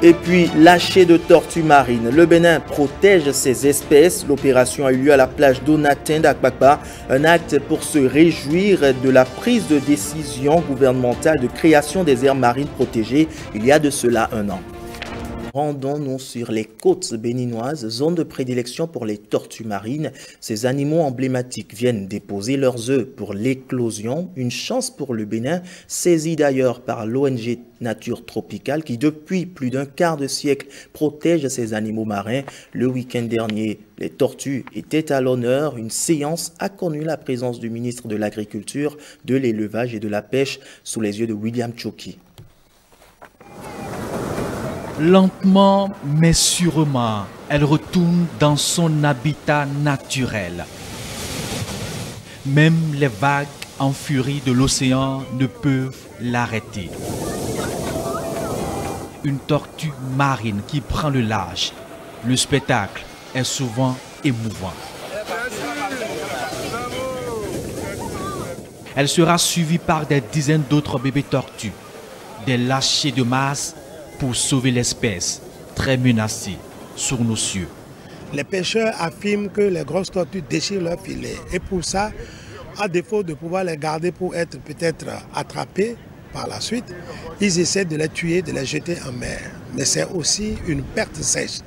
Et puis, lâcher de tortues marines. Le Bénin protège ses espèces. L'opération a eu lieu à la plage Donatin d'Akbakba. Un acte pour se réjouir de la prise de décision gouvernementale de création des aires marines protégées il y a de cela un an. Rendons-nous sur les côtes béninoises, zone de prédilection pour les tortues marines. Ces animaux emblématiques viennent déposer leurs œufs pour l'éclosion. Une chance pour le Bénin, saisi d'ailleurs par l'ONG Nature Tropicale qui depuis plus d'un quart de siècle protège ces animaux marins. Le week-end dernier, les tortues étaient à l'honneur. Une séance a connu la présence du ministre de l'Agriculture, de l'Élevage et de la Pêche sous les yeux de William Tchoki. Lentement mais sûrement, elle retourne dans son habitat naturel. Même les vagues en furie de l'océan ne peuvent l'arrêter. Une tortue marine qui prend le large. Le spectacle est souvent émouvant. Elle sera suivie par des dizaines d'autres bébés tortues, des lâchers de masse pour sauver l'espèce très menacée sur nos cieux. Les pêcheurs affirment que les grosses tortues déchirent leurs filets et pour ça, à défaut de pouvoir les garder pour être peut-être attrapés par la suite, ils essaient de les tuer, de les jeter en mer. Mais c'est aussi une perte sèche.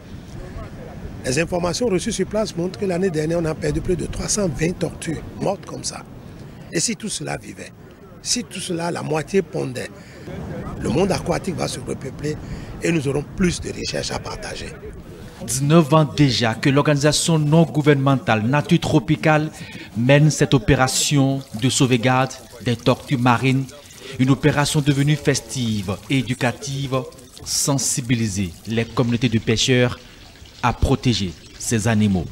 Les informations reçues sur place montrent que l'année dernière, on a perdu plus de 320 tortues mortes comme ça. Et si tout cela vivait, si tout cela, la moitié pondait, le monde aquatique va se repeupler et nous aurons plus de richesses à partager. 19 ans déjà que l'organisation non gouvernementale Nature Tropicale mène cette opération de sauvegarde des tortues marines, une opération devenue festive et éducative, sensibiliser les communautés de pêcheurs à protéger ces animaux.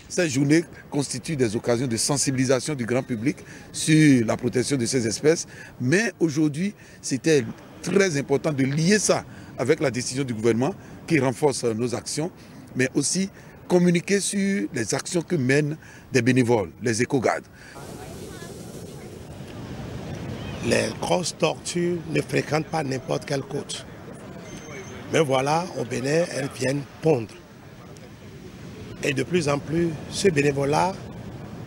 Cette journée constitue des occasions de sensibilisation du grand public sur la protection de ces espèces. Mais aujourd'hui, c'était très important de lier ça avec la décision du gouvernement qui renforce nos actions, mais aussi communiquer sur les actions que mènent des bénévoles, les éco-gardes. Les grosses tortues ne fréquentent pas n'importe quelle côte. Mais voilà, au Bénin, elles viennent pondre. Et de plus en plus, ce bénévolat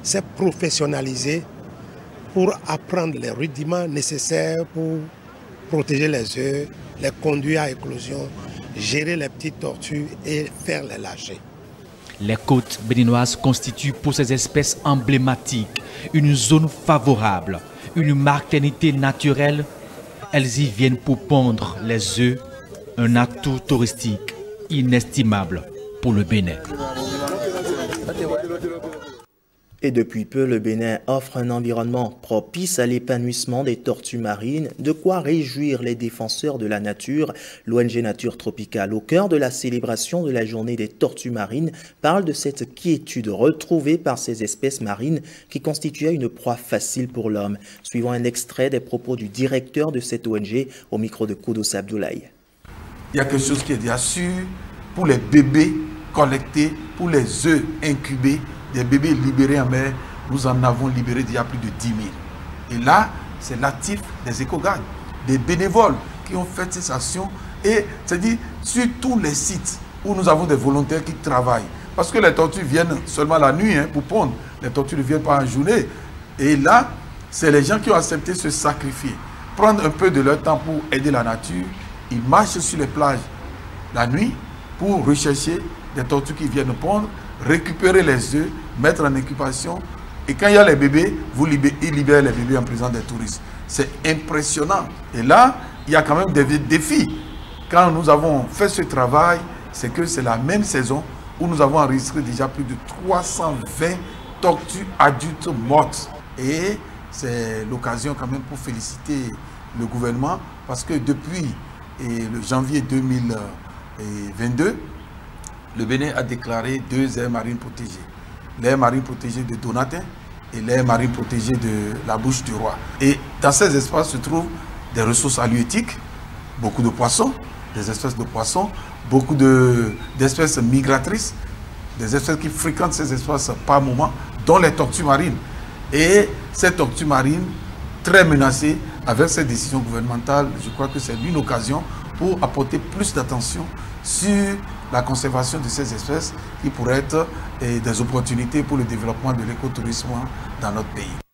s'est professionnalisé pour apprendre les rudiments nécessaires pour protéger les œufs, les conduire à éclosion, gérer les petites tortues et faire les lâcher. Les côtes béninoises constituent pour ces espèces emblématiques une zone favorable, une maternité naturelle. Elles y viennent pour pondre les œufs, un atout touristique inestimable pour le Bénin. Et depuis peu, le Bénin offre un environnement propice à l'épanouissement des tortues marines, de quoi réjouir les défenseurs de la nature. L'ONG Nature Tropicale, au cœur de la célébration de la journée des tortues marines, parle de cette quiétude retrouvée par ces espèces marines qui constituaient une proie facile pour l'homme. Suivant un extrait des propos du directeur de cette ONG au micro de Koudos Abdoulaye. Il y a quelque chose qui est déjà sûr pour les bébés collectés, pour les œufs incubés, des bébés libérés en mer, nous en avons libéré déjà plus de 10 000. Et là, c'est l'actif des éco-gardes, des bénévoles qui ont fait ces actions. Et c'est-à-dire sur tous les sites où nous avons des volontaires qui travaillent. Parce que les tortues viennent seulement la nuit pour pondre. Les tortues ne viennent pas en journée. Et là, c'est les gens qui ont accepté de se sacrifier, prendre un peu de leur temps pour aider la nature. Ils marchent sur les plages la nuit pour rechercher des tortues qui viennent pondre, récupérer les œufs, mettre en incubation. Et quand il y a les bébés, ils libèrent les bébés en présence des touristes. C'est impressionnant. Et là, il y a quand même des défis. Quand nous avons fait ce travail, c'est que c'est la même saison où nous avons enregistré déjà plus de 320 tortues adultes mortes. Et c'est l'occasion quand même pour féliciter le gouvernement parce que depuis le janvier 2022, le Bénin a déclaré 2 aires marines protégées. L'aire marine protégée de Donatin et l'aire marine protégée de la Bouche du Roi. Et dans ces espaces se trouvent des ressources halieutiques, beaucoup de poissons, des espèces de poissons, beaucoup d'espèces migratrices, des espèces qui fréquentent ces espaces par moment, dont les tortues marines. Et ces tortues marines, très menacées, avec cette décision gouvernementale, je crois que c'est une occasion pour apporter plus d'attention sur la conservation de ces espèces qui pourraient être des opportunités pour le développement de l'écotourisme dans notre pays.